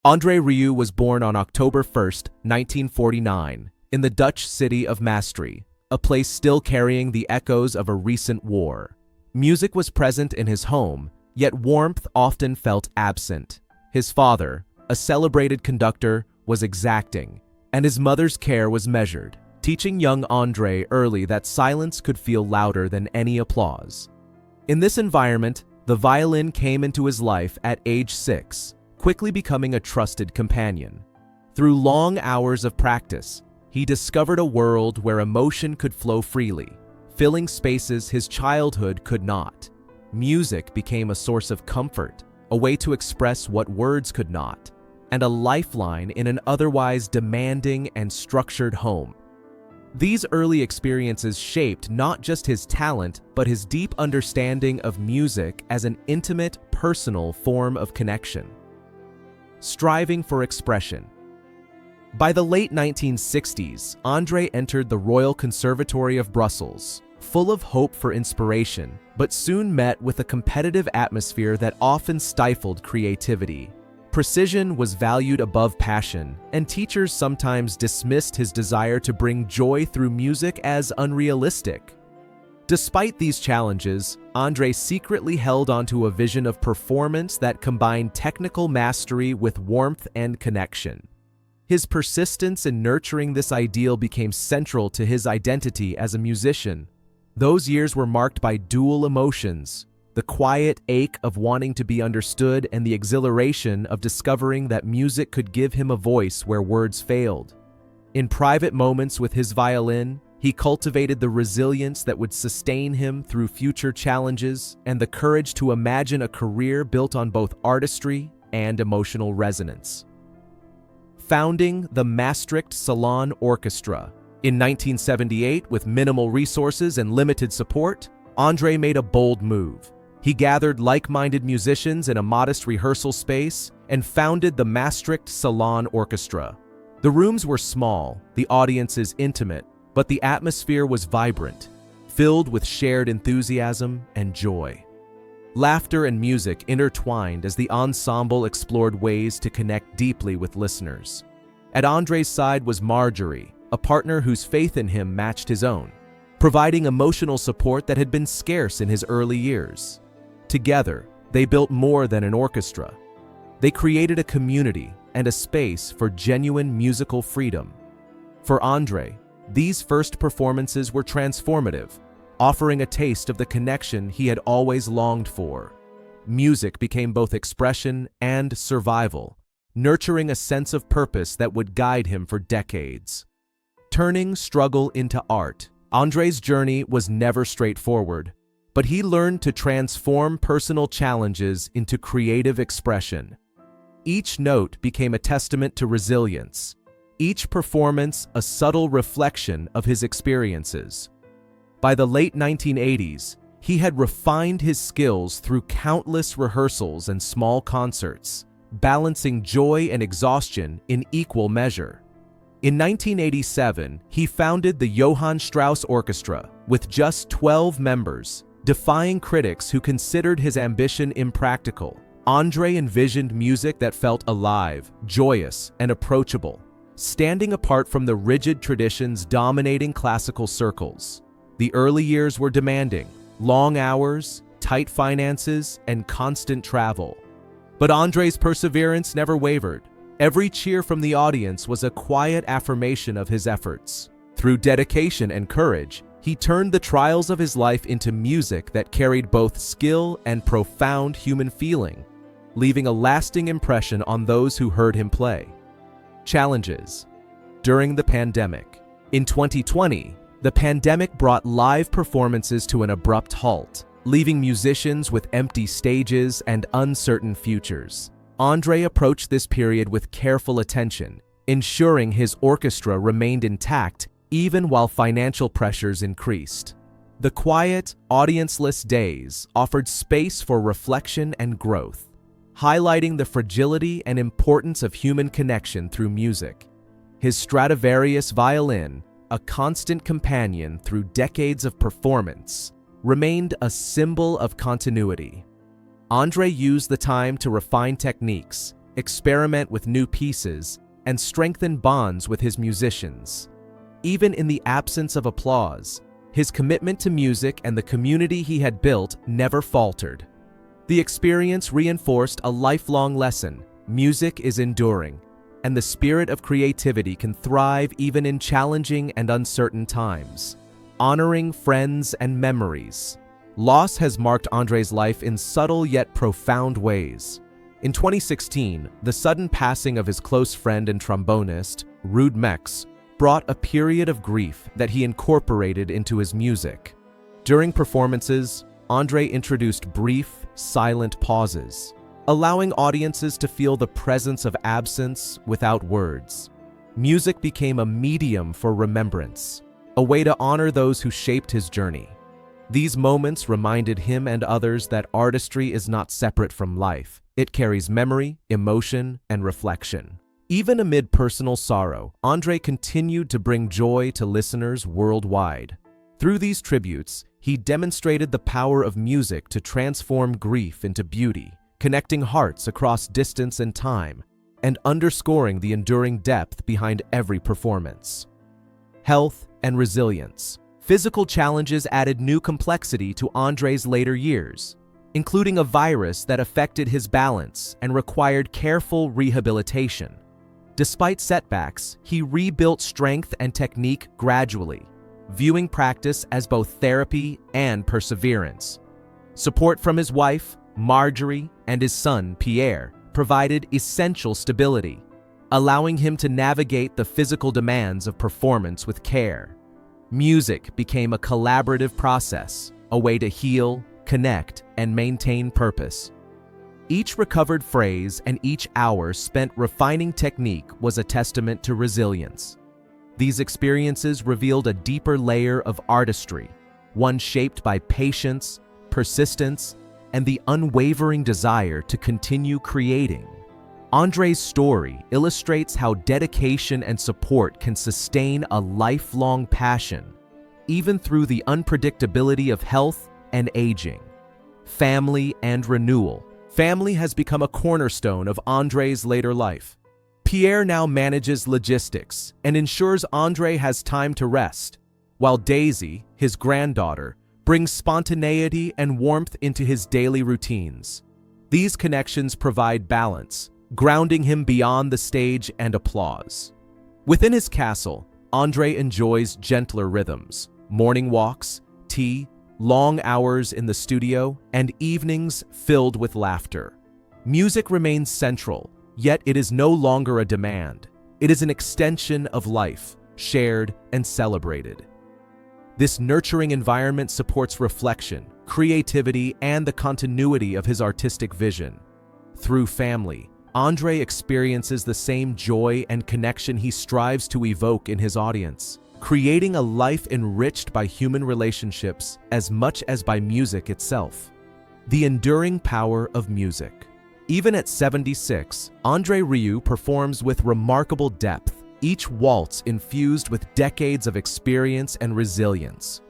André Rieu was born on October 1, 1949, in the Dutch city of Maastricht, a place still carrying the echoes of a recent war. Music was present in his home, yet warmth often felt absent. His father, a celebrated conductor, was exacting, and his mother's care was measured, teaching young André early that silence could feel louder than any applause. In this environment, the violin came into his life at age 6, quickly becoming a trusted companion. Through long hours of practice, he discovered a world where emotion could flow freely, filling spaces his childhood could not. Music became a source of comfort, a way to express what words could not, and a lifeline in an otherwise demanding and structured home. These early experiences shaped not just his talent, but his deep understanding of music as an intimate, personal form of connection. Striving for expression. By the late 1960s, André entered the Royal Conservatory of Brussels, full of hope for inspiration, but soon met with a competitive atmosphere that often stifled creativity. Precision was valued above passion, and teachers sometimes dismissed his desire to bring joy through music as unrealistic. Despite these challenges, André secretly held onto a vision of performance that combined technical mastery with warmth and connection. His persistence in nurturing this ideal became central to his identity as a musician. Those years were marked by dual emotions: the quiet ache of wanting to be understood and the exhilaration of discovering that music could give him a voice where words failed. In private moments with his violin, he cultivated the resilience that would sustain him through future challenges and the courage to imagine a career built on both artistry and emotional resonance. Founding the Maastricht Salon Orchestra. In 1978, with minimal resources and limited support, André made a bold move. He gathered like-minded musicians in a modest rehearsal space and founded the Maastricht Salon Orchestra. The rooms were small, the audiences intimate, but the atmosphere was vibrant, filled with shared enthusiasm and joy. Laughter and music intertwined as the ensemble explored ways to connect deeply with listeners. At André's side was Marjorie, a partner whose faith in him matched his own, providing emotional support that had been scarce in his early years. Together, they built more than an orchestra. They created a community and a space for genuine musical freedom. For André, these first performances were transformative, offering a taste of the connection he had always longed for. Music became both expression and survival, nurturing a sense of purpose that would guide him for decades. Turning struggle into art. André's journey was never straightforward, but he learned to transform personal challenges into creative expression. Each note became a testament to resilience, each performance a subtle reflection of his experiences. By the late 1980s, he had refined his skills through countless rehearsals and small concerts, balancing joy and exhaustion in equal measure. In 1987, he founded the Johann Strauss Orchestra with just 12 members, defying critics who considered his ambition impractical. André envisioned music that felt alive, joyous, and approachable, standing apart from the rigid traditions dominating classical circles. The early years were demanding: long hours, tight finances, and constant travel. But André's perseverance never wavered. Every cheer from the audience was a quiet affirmation of his efforts. Through dedication and courage, he turned the trials of his life into music that carried both skill and profound human feeling, leaving a lasting impression on those who heard him play. Challenges. During the pandemic. In 2020, the pandemic brought live performances to an abrupt halt, leaving musicians with empty stages and uncertain futures. André approached this period with careful attention, ensuring his orchestra remained intact even while financial pressures increased. The quiet, audience-less days offered space for reflection and growth, highlighting the fragility and importance of human connection through music. His Stradivarius violin, a constant companion through decades of performance, remained a symbol of continuity. André used the time to refine techniques, experiment with new pieces, and strengthen bonds with his musicians. Even in the absence of applause, his commitment to music and the community he had built never faltered. The experience reinforced a lifelong lesson: music is enduring, and the spirit of creativity can thrive even in challenging and uncertain times. Honoring friends and memories. Loss has marked André's life in subtle yet profound ways. In 2016, the sudden passing of his close friend and trombonist, Ruud Mex, brought a period of grief that he incorporated into his music. During performances, André introduced brief, silent pauses, allowing audiences to feel the presence of absence without words. Music became a medium for remembrance, a way to honor those who shaped his journey. These moments reminded him and others that artistry is not separate from life. It carries memory, emotion, and reflection. Even amid personal sorrow, André continued to bring joy to listeners worldwide. Through these tributes, he demonstrated the power of music to transform grief into beauty, connecting hearts across distance and time, and underscoring the enduring depth behind every performance. Health and resilience. Physical challenges added new complexity to André's later years, including a virus that affected his balance and required careful rehabilitation. Despite setbacks, he rebuilt strength and technique gradually, viewing practice as both therapy and perseverance. Support from his wife, Marjorie, and his son, Pierre, provided essential stability, allowing him to navigate the physical demands of performance with care. Music became a collaborative process, a way to heal, connect, and maintain purpose. Each recovered phrase and each hour spent refining technique was a testament to resilience. These experiences revealed a deeper layer of artistry, one shaped by patience, persistence, and the unwavering desire to continue creating. André's story illustrates how dedication and support can sustain a lifelong passion, even through the unpredictability of health and aging. Family and renewal. Family has become a cornerstone of André's later life. Pierre now manages logistics and ensures André has time to rest, while Daisy, his granddaughter, brings spontaneity and warmth into his daily routines. These connections provide balance, grounding him beyond the stage and applause. Within his castle, André enjoys gentler rhythms, morning walks, tea, long hours in the studio, and evenings filled with laughter. Music remains central, yet it is no longer a demand. It is an extension of life, shared and celebrated. This nurturing environment supports reflection, creativity, and the continuity of his artistic vision. Through family, André experiences the same joy and connection he strives to evoke in his audience, creating a life enriched by human relationships as much as by music itself. The enduring power of music. Even at 76, André Rieu performs with remarkable depth, each waltz infused with decades of experience and resilience.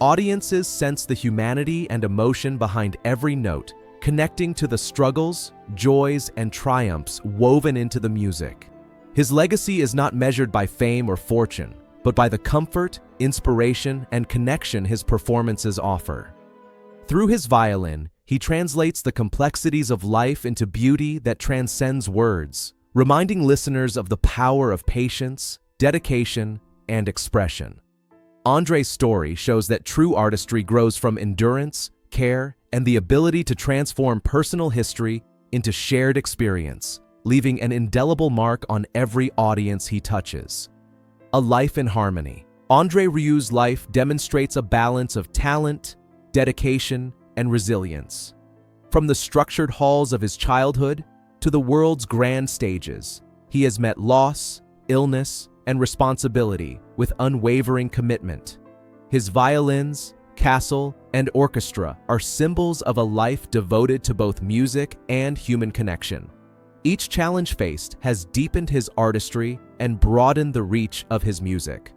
Audiences sense the humanity and emotion behind every note, connecting to the struggles, joys, and triumphs woven into the music. His legacy is not measured by fame or fortune, but by the comfort, inspiration, and connection his performances offer. Through his violin, he translates the complexities of life into beauty that transcends words, reminding listeners of the power of patience, dedication, and expression. André's story shows that true artistry grows from endurance, care, and the ability to transform personal history into shared experience, leaving an indelible mark on every audience he touches. A life in harmony. André Rieu's life demonstrates a balance of talent, dedication, and resilience. From the structured halls of his childhood to the world's grand stages, he has met loss, illness, and responsibility with unwavering commitment. His violins, castle, and orchestra are symbols of a life devoted to both music and human connection. Each challenge faced has deepened his artistry and broadened the reach of his music.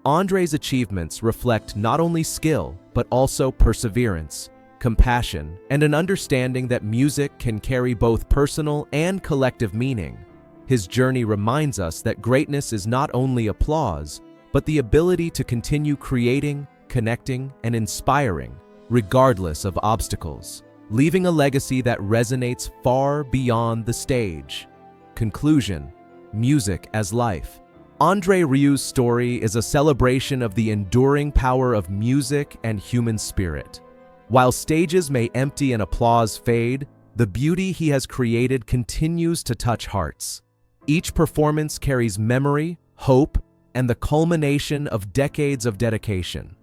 André's achievements reflect not only skill, but also perseverance, compassion, and an understanding that music can carry both personal and collective meaning. His journey reminds us that greatness is not only applause, but the ability to continue creating, connecting, and inspiring, regardless of obstacles, leaving a legacy that resonates far beyond the stage. Conclusion: music as life. André Rieu's story is a celebration of the enduring power of music and human spirit. While stages may empty and applause fade, the beauty he has created continues to touch hearts. Each performance carries memory, hope, and the culmination of decades of dedication.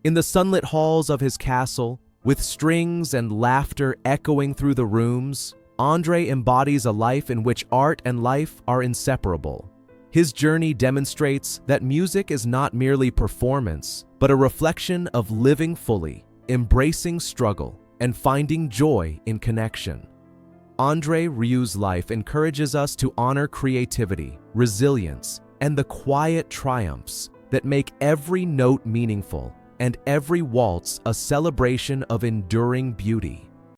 In the sunlit halls of his castle, with strings and laughter echoing through the rooms, André embodies a life in which art and life are inseparable. His journey demonstrates that music is not merely performance, but a reflection of living fully, embracing struggle, and finding joy in connection. André Rieu's life encourages us to honor creativity, resilience, and the quiet triumphs that make every note meaningful and every waltz a celebration of enduring beauty.